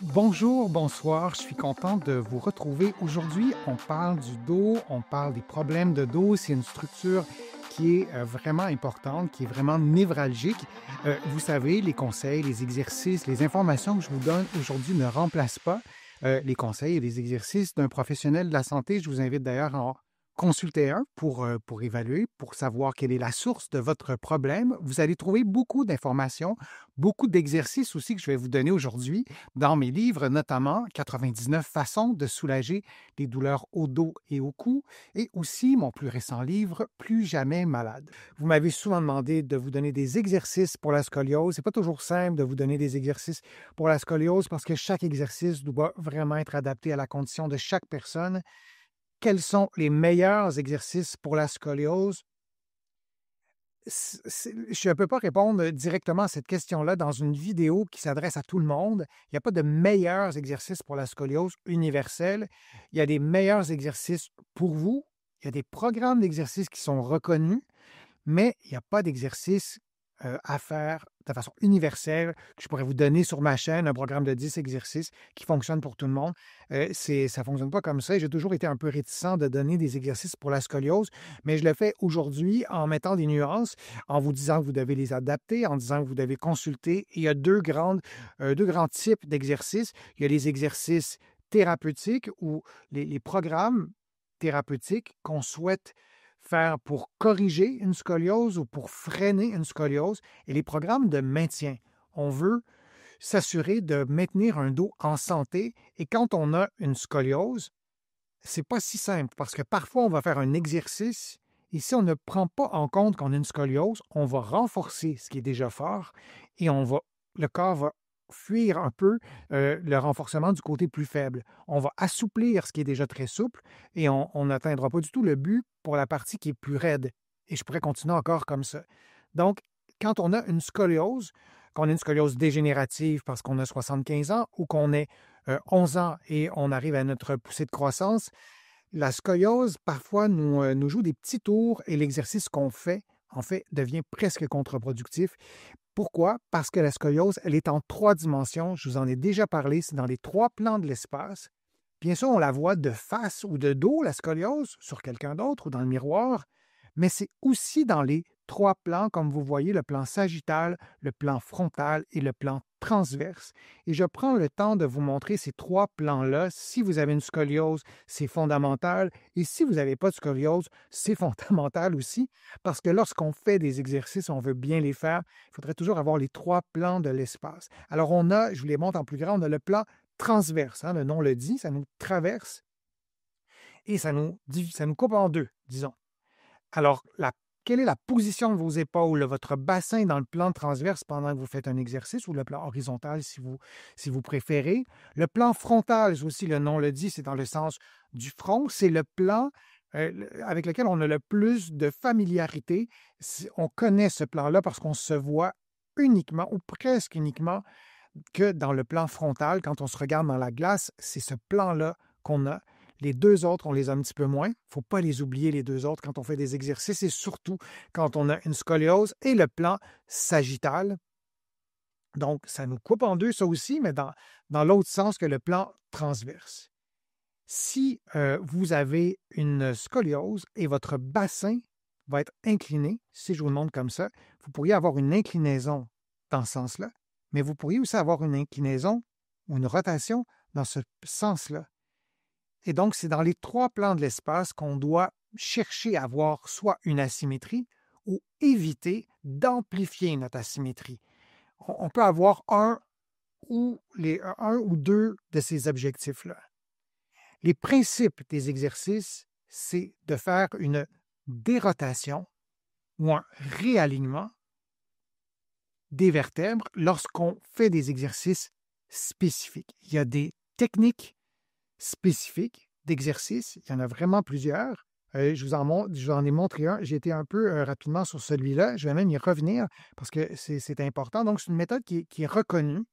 Bonjour, bonsoir, je suis content de vous retrouver. Aujourd'hui, on parle du dos, on parle des problèmes de dos. C'est une structure qui est vraiment importante, qui est vraiment névralgique. Vous savez, les conseils, les exercices, les informations que je vous donne aujourd'hui ne remplacent pas les conseils et les exercices d'un professionnel de la santé. Je vous invite d'ailleurs à en consulter un pour évaluer, pour savoir quelle est la source de votre problème. Vous allez trouver beaucoup d'informations, beaucoup d'exercices aussi que je vais vous donner aujourd'hui dans mes livres, notamment 99 façons de soulager les douleurs au dos et au cou, et aussi mon plus récent livre, Plus jamais malade. Vous m'avez souvent demandé de vous donner des exercices pour la scoliose. C'est pas toujours simple de vous donner des exercices pour la scoliose parce que chaque exercice doit vraiment être adapté à la condition de chaque personne. Quels sont les meilleurs exercices pour la scoliose? Je ne peux pas répondre directement à cette question-là dans une vidéo qui s'adresse à tout le monde. Il n'y a pas de meilleurs exercices pour la scoliose universelle. Il y a des meilleurs exercices pour vous. Il y a des programmes d'exercices qui sont reconnus, mais il n'y a pas d'exercice à faire de façon universelle que je pourrais vous donner sur ma chaîne, un programme de 10 exercices qui fonctionne pour tout le monde. Ça ne fonctionne pas comme ça. J'ai toujours été un peu réticent de donner des exercices pour la scoliose, mais je le fais aujourd'hui en mettant des nuances, en vous disant que vous devez les adapter, en disant que vous devez consulter. Il y a deux grands types d'exercices. Il y a les exercices thérapeutiques ou les programmes thérapeutiques qu'on souhaite faire pour corriger une scoliose ou pour freiner une scoliose et les programmes de maintien. On veut s'assurer de maintenir un dos en santé et quand on a une scoliose, c'est pas si simple parce que parfois on va faire un exercice et si on ne prend pas en compte qu'on a une scoliose, on va renforcer ce qui est déjà fort et le corps va fuir un peu le renforcement du côté plus faible. On va assouplir ce qui est déjà très souple et on n'atteindra pas du tout le but pour la partie qui est plus raide. Et je pourrais continuer encore comme ça. Donc, quand on a une scoliose, qu'on a une scoliose dégénérative parce qu'on a 75 ans ou qu'on ait 11 ans et on arrive à notre poussée de croissance, la scoliose, parfois, nous joue des petits tours et l'exercice qu'on fait, en fait, devient presque contre-productif. Pourquoi? Parce que la scoliose, elle est en 3 dimensions. Je vous en ai déjà parlé, c'est dans les 3 plans de l'espace. Bien sûr, on la voit de face ou de dos, la scoliose, sur quelqu'un d'autre ou dans le miroir, mais c'est aussi dans les 3 plans, comme vous voyez, le plan sagittal, le plan frontal et le plan transverse. Et je prends le temps de vous montrer ces 3 plans-là. Si vous avez une scoliose, c'est fondamental. Et si vous n'avez pas de scoliose, c'est fondamental aussi, parce que lorsqu'on fait des exercices, on veut bien les faire, il faudrait toujours avoir les 3 plans de l'espace. Alors on a, je vous les montre en plus grand, on a le plan transverse, hein, le nom le dit, ça nous traverse et ça nous coupe en deux, disons. Alors, quelle est la position de vos épaules, votre bassin dans le plan transverse pendant que vous faites un exercice ou le plan horizontal si vous préférez. Le plan frontal, aussi le nom le dit, c'est dans le sens du front. C'est le plan avec lequel on a le plus de familiarité. On connaît ce plan-là parce qu'on se voit uniquement ou presque uniquement que dans le plan frontal, quand on se regarde dans la glace, c'est ce plan-là qu'on a. Les deux autres, on les a un petit peu moins. Il ne faut pas les oublier, les deux autres, quand on fait des exercices et surtout quand on a une scoliose et le plan sagittal. Donc, ça nous coupe en deux, ça aussi, mais dans l'autre sens que le plan transverse. Si vous avez une scoliose et votre bassin va être incliné, si je vous le montre comme ça, vous pourriez avoir une inclinaison dans ce sens-là, mais vous pourriez aussi avoir une inclinaison ou une rotation dans ce sens-là. Et donc, c'est dans les 3 plans de l'espace qu'on doit chercher à avoir soit une asymétrie ou éviter d'amplifier notre asymétrie. On peut avoir un ou deux de ces objectifs-là. Les principes des exercices, c'est de faire une dérotation ou un réalignement des vertèbres lorsqu'on fait des exercices spécifiques. Il y a des techniques spécifiques d'exercices, il y en a vraiment plusieurs. Je vous en ai montré un. J'ai été un peu rapidement sur celui-là. Je vais même y revenir parce que c'est important. Donc, c'est une méthode qui est reconnue.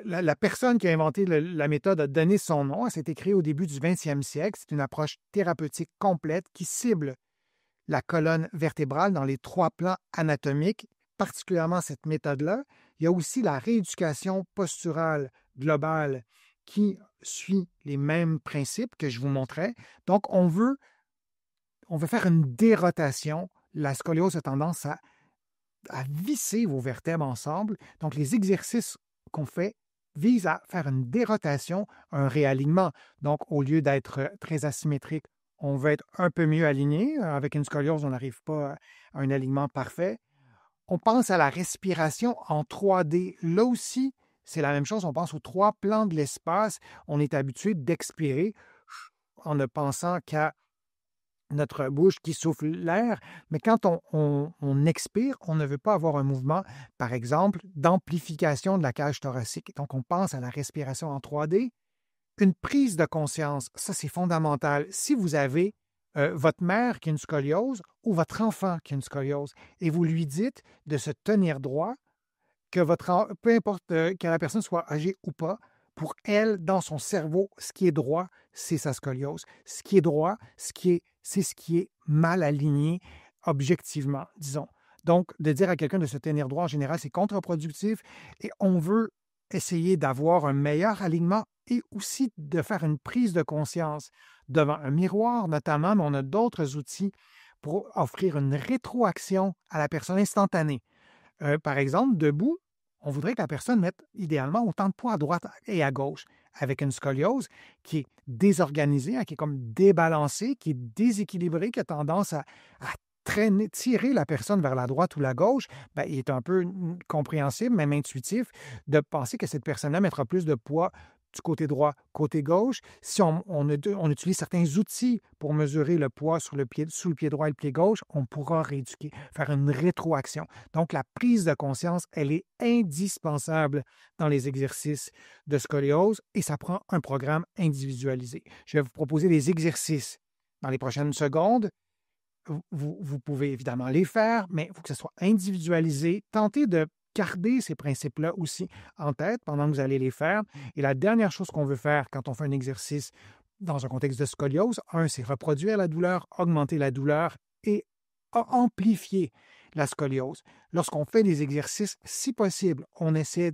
La personne qui a inventé la méthode a donné son nom. Elle s'est créée au début du 20e siècle. C'est une approche thérapeutique complète qui cible la colonne vertébrale dans les 3 plans anatomiques. Particulièrement cette méthode-là, Il y a aussi la rééducation posturale globale qui suit les mêmes principes que je vous montrais. Donc, on veut faire une dérotation. La scoliose a tendance à visser vos vertèbres ensemble. Donc, les exercices qu'on fait visent à faire une dérotation, un réalignement. Donc, au lieu d'être très asymétrique, on veut être un peu mieux aligné. Avec une scoliose, on n'arrive pas à un alignement parfait. On pense à la respiration en 3D. Là aussi, c'est la même chose. On pense aux 3 plans de l'espace. On est habitué d'expirer en ne pensant qu'à notre bouche qui souffle l'air, mais quand on expire, on ne veut pas avoir un mouvement, par exemple, d'amplification de la cage thoracique. Donc, on pense à la respiration en 3D. Une prise de conscience, ça c'est fondamental. Si vous avez votre mère qui a une scoliose ou votre enfant qui a une scoliose et vous lui dites de se tenir droit, peu importe que la personne soit âgée ou pas, pour elle, dans son cerveau, ce qui est droit, c'est sa scoliose. Ce qui est droit, c'est ce qui est mal aligné objectivement, disons. Donc, de dire à quelqu'un de se tenir droit, en général, c'est contre-productif et on veut essayer d'avoir un meilleur alignement et aussi de faire une prise de conscience devant un miroir, notamment, mais on a d'autres outils pour offrir une rétroaction à la personne instantanée. Par exemple, debout, on voudrait que la personne mette idéalement autant de poids à droite et à gauche. Avec une scoliose qui est désorganisée, qui est comme débalancée, qui est déséquilibrée, qui a tendance à tirer la personne vers la droite ou la gauche, ben, il est un peu compréhensible, même intuitif, de penser que cette personne-là mettra plus de poids du côté droit, côté gauche. Si on utilise certains outils pour mesurer le poids sous le pied droit et le pied gauche, on pourra rééduquer, faire une rétroaction. Donc, la prise de conscience, elle est indispensable dans les exercices de scoliose et ça prend un programme individualisé. Je vais vous proposer des exercices dans les prochaines secondes. Vous pouvez évidemment les faire, mais il faut que ce soit individualisé. Tentez de garder ces principes-là aussi en tête pendant que vous allez les faire. Et la dernière chose qu'on veut faire quand on fait un exercice dans un contexte de scoliose, c'est reproduire la douleur, augmenter la douleur et amplifier la scoliose. Lorsqu'on fait des exercices, si possible, on essaie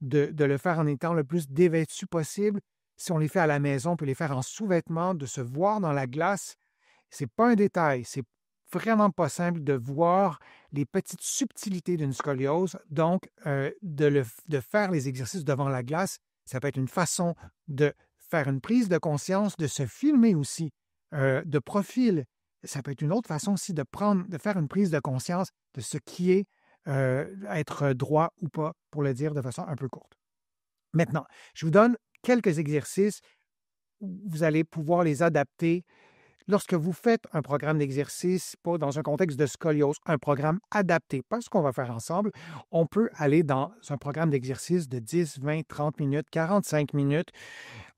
de le faire en étant le plus dévêtu possible. Si on les fait à la maison, on peut les faire en sous-vêtements, de se voir dans la glace. C'est pas un détail, c'est vraiment pas simple de voir les petites subtilités d'une scoliose. Donc, de faire les exercices devant la glace, ça peut être une façon de faire une prise de conscience, de se filmer aussi de profil. Ça peut être une autre façon aussi de faire une prise de conscience de ce qui est être droit ou pas, pour le dire de façon un peu courte. Maintenant, je vous donne quelques exercices où vous allez pouvoir les adapter. Lorsque vous faites un programme d'exercice, pas dans un contexte de scoliose, un programme adapté, pas ce qu'on va faire ensemble, on peut aller dans un programme d'exercice de 10, 20, 30 minutes, 45 minutes.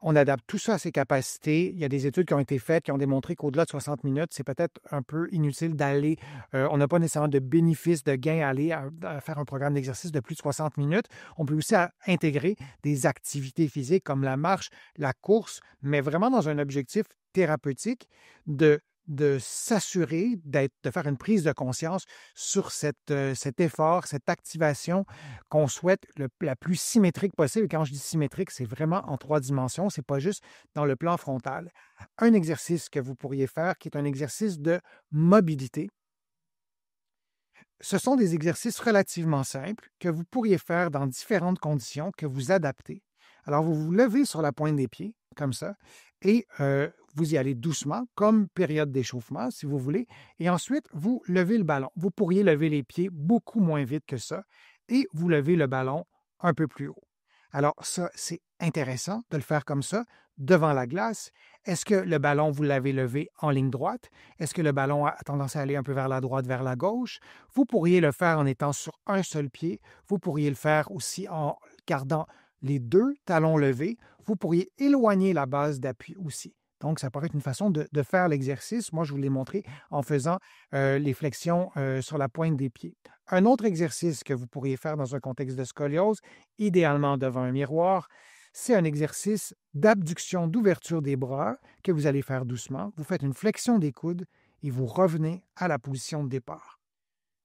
On adapte tout ça à ses capacités. Il y a des études qui ont été faites qui ont démontré qu'au-delà de 60 minutes, c'est peut-être un peu inutile d'aller. On n'a pas nécessairement de bénéfice, de gain à aller à faire un programme d'exercice de plus de 60 minutes. On peut aussi intégrer des activités physiques comme la marche, la course, mais vraiment dans un objectif thérapeutique de s'assurer de faire une prise de conscience sur cet effort, cette activation qu'on souhaite la plus symétrique possible. Et quand je dis symétrique, c'est vraiment en 3 dimensions, ce n'est pas juste dans le plan frontal. Un exercice que vous pourriez faire, qui est un exercice de mobilité, ce sont des exercices relativement simples que vous pourriez faire dans différentes conditions, que vous adaptez. Alors, vous vous levez sur la pointe des pieds, comme ça, et vous y allez doucement, comme période d'échauffement, si vous voulez, et ensuite, vous levez le ballon. Vous pourriez lever les pieds beaucoup moins vite que ça, et vous levez le ballon un peu plus haut. Alors, ça, c'est intéressant de le faire comme ça, devant la glace. Est-ce que le ballon, vous l'avez levé en ligne droite? Est-ce que le ballon a tendance à aller un peu vers la droite, vers la gauche? Vous pourriez le faire en étant sur un seul pied. Vous pourriez le faire aussi en gardant les 2 talons levés. Vous pourriez éloigner la base d'appui aussi. Donc, ça pourrait être une façon de faire l'exercice. Moi, je vous l'ai montré en faisant les flexions sur la pointe des pieds. Un autre exercice que vous pourriez faire dans un contexte de scoliose, idéalement devant un miroir, c'est un exercice d'abduction, d'ouverture des bras que vous allez faire doucement. Vous faites une flexion des coudes et vous revenez à la position de départ.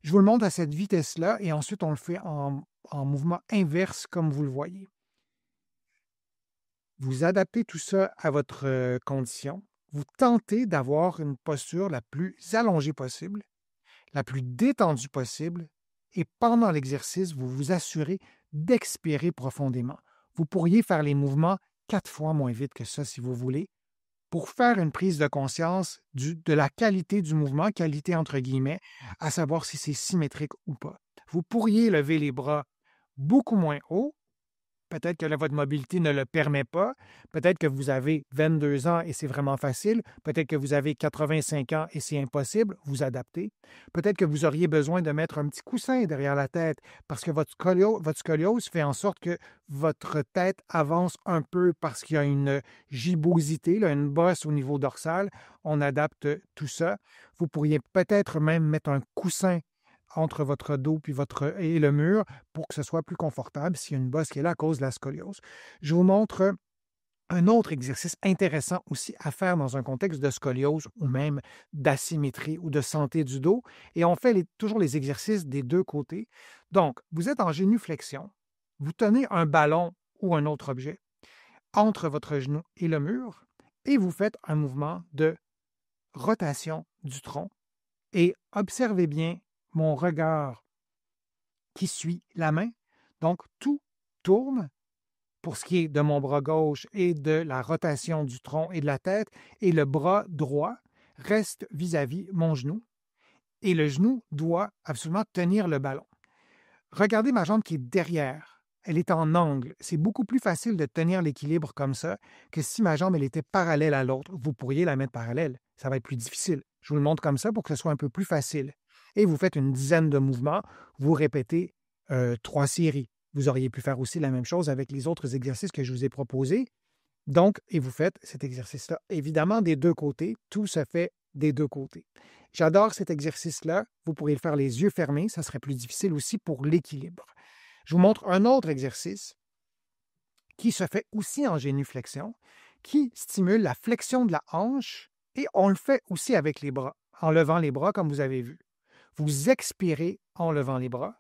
Je vous le montre à cette vitesse-là et ensuite on le fait en mouvement inverse comme vous le voyez. Vous adaptez tout ça à votre condition. Vous tentez d'avoir une posture la plus allongée possible, la plus détendue possible, et pendant l'exercice, vous vous assurez d'expirer profondément. Vous pourriez faire les mouvements 4 fois moins vite que ça si vous voulez, pour faire une prise de conscience de la qualité du mouvement, qualité entre guillemets, à savoir si c'est symétrique ou pas. Vous pourriez lever les bras beaucoup moins haut. Peut-être que là, votre mobilité ne le permet pas. Peut-être que vous avez 22 ans et c'est vraiment facile. Peut-être que vous avez 85 ans et c'est impossible. Vous adaptez. Peut-être que vous auriez besoin de mettre un petit coussin derrière la tête parce que votre scoliose fait en sorte que votre tête avance un peu parce qu'il y a une gibbosité, là, une bosse au niveau dorsal. On adapte tout ça. Vous pourriez peut-être même mettre un coussin entre votre dos et le mur pour que ce soit plus confortable s'il y a une bosse qui est là à cause de la scoliose. Je vous montre un autre exercice intéressant aussi à faire dans un contexte de scoliose ou même d'asymétrie ou de santé du dos. Et on fait toujours les exercices des deux côtés. Donc, vous êtes en génuflexion, vous tenez un ballon ou un autre objet entre votre genou et le mur et vous faites un mouvement de rotation du tronc. Et observez bien mon regard qui suit la main. Donc, tout tourne pour ce qui est de mon bras gauche et de la rotation du tronc et de la tête, et le bras droit reste vis-à-vis mon genou, et le genou doit absolument tenir le ballon. Regardez ma jambe qui est derrière. Elle est en angle. C'est beaucoup plus facile de tenir l'équilibre comme ça que si ma jambe elle était parallèle à l'autre. Vous pourriez la mettre parallèle. Ça va être plus difficile. Je vous le montre comme ça pour que ce soit un peu plus facile. Et vous faites une dizaine de mouvements. Vous répétez 3 séries. Vous auriez pu faire aussi la même chose avec les autres exercices que je vous ai proposés. Donc, et vous faites cet exercice-là, évidemment, des deux côtés. Tout se fait des deux côtés. J'adore cet exercice-là. Vous pourriez le faire les yeux fermés. Ça serait plus difficile aussi pour l'équilibre. Je vous montre un autre exercice qui se fait aussi en génuflexion, qui stimule la flexion de la hanche et on le fait aussi avec les bras, en levant les bras comme vous avez vu. Vous expirez en levant les bras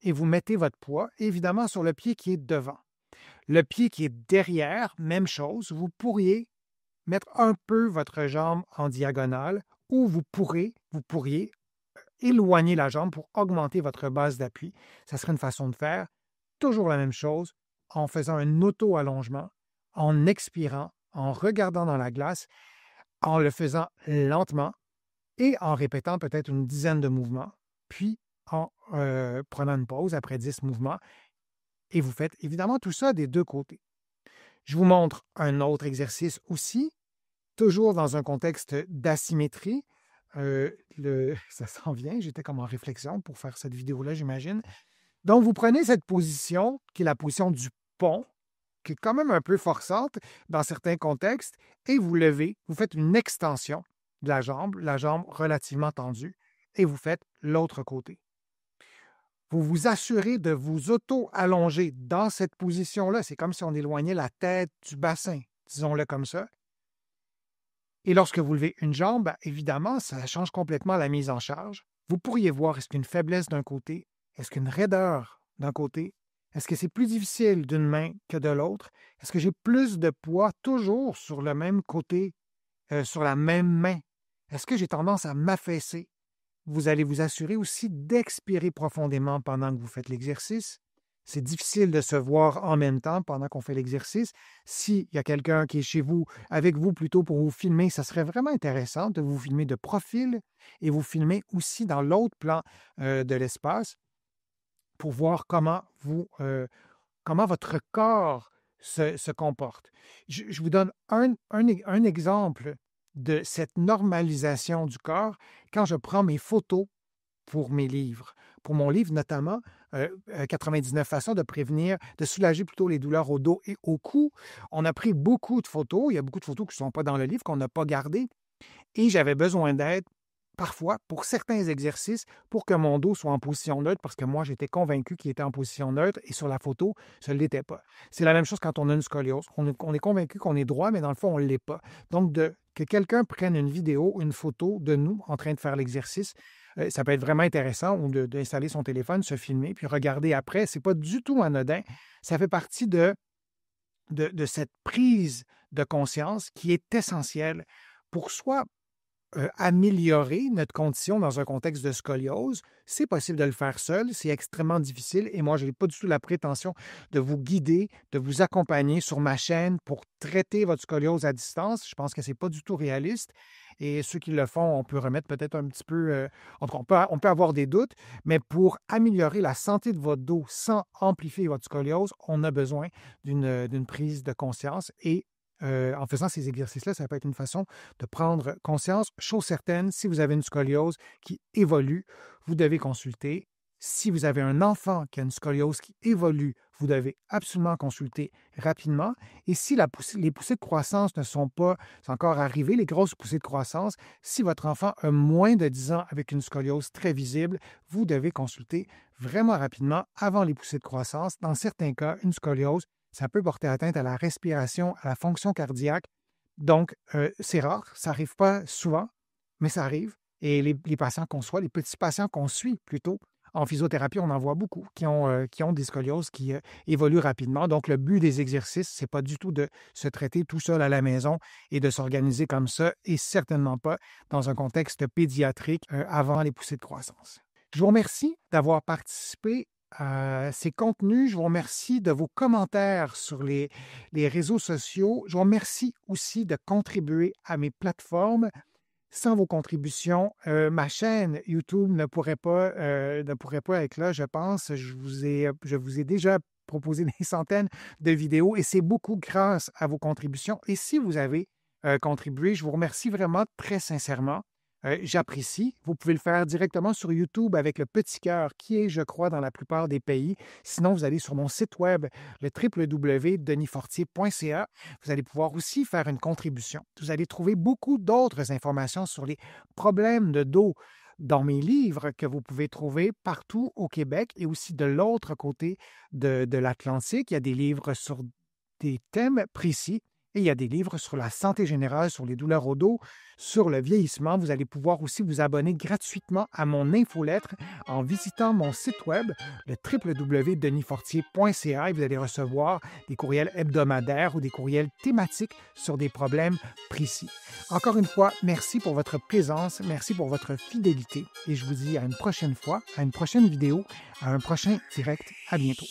et vous mettez votre poids évidemment sur le pied qui est devant. Le pied qui est derrière, même chose, vous pourriez mettre un peu votre jambe en diagonale ou vous pourriez éloigner la jambe pour augmenter votre base d'appui. Ça serait une façon de faire. Toujours la même chose, en faisant un auto-allongement, en expirant, en regardant dans la glace, en le faisant lentement et en répétant peut-être une dizaine de mouvements, puis en prenant une pause après 10 mouvements. Et vous faites évidemment tout ça des deux côtés. Je vous montre un autre exercice aussi, toujours dans un contexte d'asymétrie. Ça s'en vient, j'étais comme en réflexion pour faire cette vidéo-là, j'imagine. Donc, vous prenez cette position, qui est la position du pont, qui est quand même un peu forçante dans certains contextes, et vous levez, vous faites une extension de la jambe relativement tendue, et vous faites l'autre côté. Vous vous assurez de vous auto-allonger dans cette position-là. C'est comme si on éloignait la tête du bassin, disons-le comme ça. Et lorsque vous levez une jambe, ben, évidemment, ça change complètement la mise en charge. Vous pourriez voir, est-ce qu'une faiblesse d'un côté, est-ce qu'une raideur d'un côté, est-ce que c'est plus difficile d'une main que de l'autre? Est-ce que j'ai plus de poids toujours sur le même côté, sur la même main? Est-ce que j'ai tendance à m'affaisser? Vous allez vous assurer aussi d'expirer profondément pendant que vous faites l'exercice. C'est difficile de se voir en même temps pendant qu'on fait l'exercice. S'il y a quelqu'un qui est chez vous, avec vous plutôt pour vous filmer, ça serait vraiment intéressant de vous filmer de profil et vous filmer aussi dans l'autre plan de l'espace pour voir comment votre corps se comporte. Je vous donne un exemple de cette normalisation du corps quand je prends mes photos pour mes livres. Pour mon livre, notamment, 99 façons de soulager plutôt les douleurs au dos et au cou. On a pris beaucoup de photos. Il y a beaucoup de photos qui ne sont pas dans le livre, qu'on n'a pas gardées. Et j'avais besoin d'aide, parfois, pour certains exercices, pour que mon dos soit en position neutre, parce que moi, j'étais convaincu qu'il était en position neutre et sur la photo, ça ne l'était pas. C'est la même chose quand on a une scoliose. On est convaincu qu'on est droit, mais dans le fond, on ne l'est pas. Donc, que quelqu'un prenne une vidéo, une photo de nous en train de faire l'exercice, Ça peut être vraiment intéressant ou d'installer son téléphone, se filmer, puis regarder après. C'est pas du tout anodin. Ça fait partie de cette prise de conscience qui est essentielle pour soit améliorer notre condition dans un contexte de scoliose. C'est possible de le faire seul, c'est extrêmement difficile et moi, je n'ai pas du tout la prétention de vous guider, de vous accompagner sur ma chaîne pour traiter votre scoliose à distance. Je pense que ce n'est pas du tout réaliste et ceux qui le font, on peut remettre peut-être un petit peu, en tout cas, on peut avoir des doutes, mais pour améliorer la santé de votre dos sans amplifier votre scoliose, on a besoin d'une prise de conscience et en faisant ces exercices-là, ça peut être une façon de prendre conscience. Chose certaine, si vous avez une scoliose qui évolue, vous devez consulter. Si vous avez un enfant qui a une scoliose qui évolue, vous devez absolument consulter rapidement. Et si les poussées de croissance ne sont pas encore arrivées, les grosses poussées de croissance, si votre enfant a moins de 10 ans avec une scoliose très visible, vous devez consulter vraiment rapidement avant les poussées de croissance. Dans certains cas, une scoliose, ça peut porter atteinte à la respiration, à la fonction cardiaque. Donc, c'est rare, ça n'arrive pas souvent, mais ça arrive. Et les patients qu'on soit, les petits patients qu'on suit plutôt, en physiothérapie, on en voit beaucoup qui ont des scolioses qui évoluent rapidement. Donc, le but des exercices, ce n'est pas du tout de se traiter tout seul à la maison et de s'organiser comme ça, et certainement pas dans un contexte pédiatrique avant les poussées de croissance. Je vous remercie d'avoir participé à ces contenus. Je vous remercie de vos commentaires sur les réseaux sociaux. Je vous remercie aussi de contribuer à mes plateformes. Sans vos contributions, ma chaîne YouTube ne pourrait pas être là, je pense. Je vous ai déjà proposé des centaines de vidéos et c'est beaucoup grâce à vos contributions. Et si vous avez contribué, je vous remercie vraiment très sincèrement. J'apprécie. Vous pouvez le faire directement sur YouTube avec le petit cœur qui est, je crois, dans la plupart des pays. Sinon, vous allez sur mon site web, le www.denisfortier.ca. Vous allez pouvoir aussi faire une contribution. Vous allez trouver beaucoup d'autres informations sur les problèmes de dos dans mes livres que vous pouvez trouver partout au Québec et aussi de l'autre côté de l'Atlantique. Il y a des livres sur des thèmes précis. Et il y a des livres sur la santé générale, sur les douleurs au dos, sur le vieillissement. Vous allez pouvoir aussi vous abonner gratuitement à mon infolettre en visitant mon site web, le www.denisfortier.ca, et vous allez recevoir des courriels hebdomadaires ou des courriels thématiques sur des problèmes précis. Encore une fois, merci pour votre présence, merci pour votre fidélité et je vous dis à une prochaine fois, à une prochaine vidéo, à un prochain direct. À bientôt.